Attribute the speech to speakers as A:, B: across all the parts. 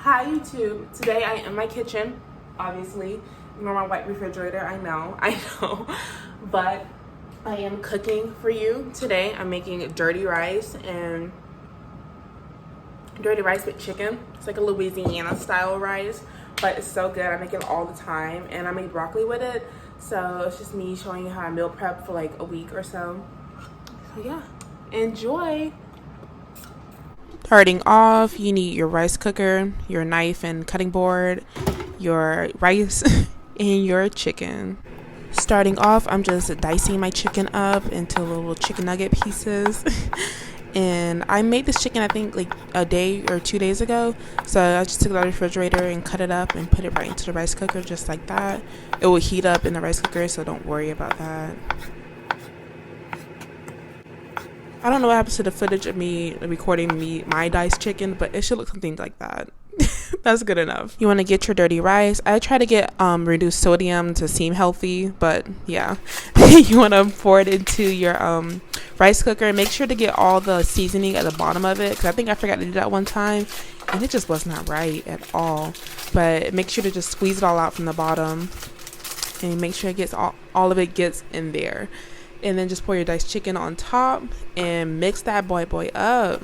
A: Hi YouTube. Today I am in my kitchen, obviously. Ignore my white refrigerator, I know. But I am cooking for you today. I'm making dirty rice with chicken. It's like a Louisiana style rice, but it's so good. I make it all the time, and I make broccoli with it. So it's just me showing you how I meal prep for like a week or so. So yeah, enjoy. Starting off, you need your rice cooker, your knife and cutting board, your rice, and your chicken. Starting off, I'm just dicing my chicken up into little chicken nugget pieces. And I made this chicken, I think, like a day or 2 days ago. So I just took it out of the refrigerator and cut it up and put it right into the rice cooker just like that. It will heat up in the rice cooker, so don't worry about that. I don't know what happens to the footage of me recording my diced chicken, but it should look something like that. That's good enough. You want to get your dirty rice. I try to get reduced sodium to seem healthy, but yeah. You want to pour it into your rice cooker and make sure to get all the seasoning at the bottom of it, because I think I forgot to do that one time and it just was not right at all. But make sure to just squeeze it all out from the bottom and make sure it gets all of it gets in there. And then just pour your diced chicken on top and mix that boy up.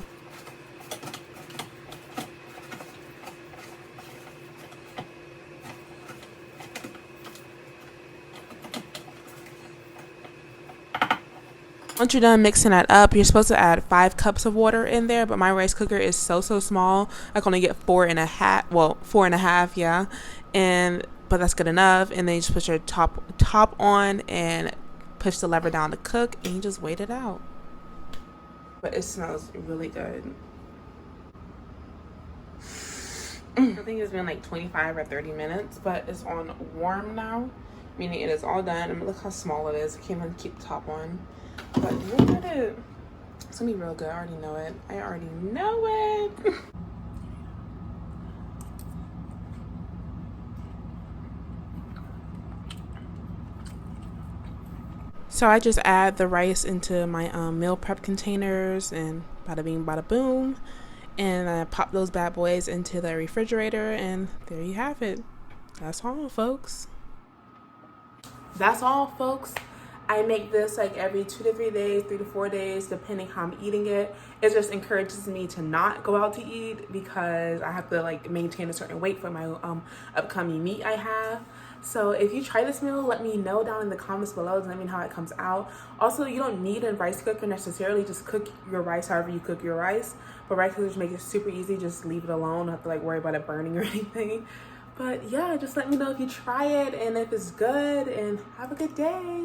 A: Once you're done mixing that up, you're supposed to add 5 cups of water in there, but my rice cooker is so small. I can only get 4.5. Well, 4.5, yeah. But that's good enough. And then you just put your top on and push the lever down to cook, and you just wait it out. But it smells really good. I think it's been like 25 or 30 minutes, but it's on warm now, meaning it is all done. I mean, look how small it is. I can't even keep the top on. But look at it. It's gonna be real good. I already know it. So I just add the rice into my meal prep containers, and bada bing, bada boom. And I pop those bad boys into the refrigerator, and there you have it. That's all, folks. I make this like every 2 to 3 days, 3 to 4 days, depending how I'm eating it. It just encourages me to not go out to eat because I have to like maintain a certain weight for my upcoming meet I have. So if you try this meal, let me know down in the comments below. Let me know how it comes out. Also, you don't need a rice cooker necessarily. Just cook your rice however you cook your rice. But rice cookers make it super easy. Just leave it alone. Don't have to like worry about it burning or anything. But yeah, just let me know if you try it and if it's good, and have a good day.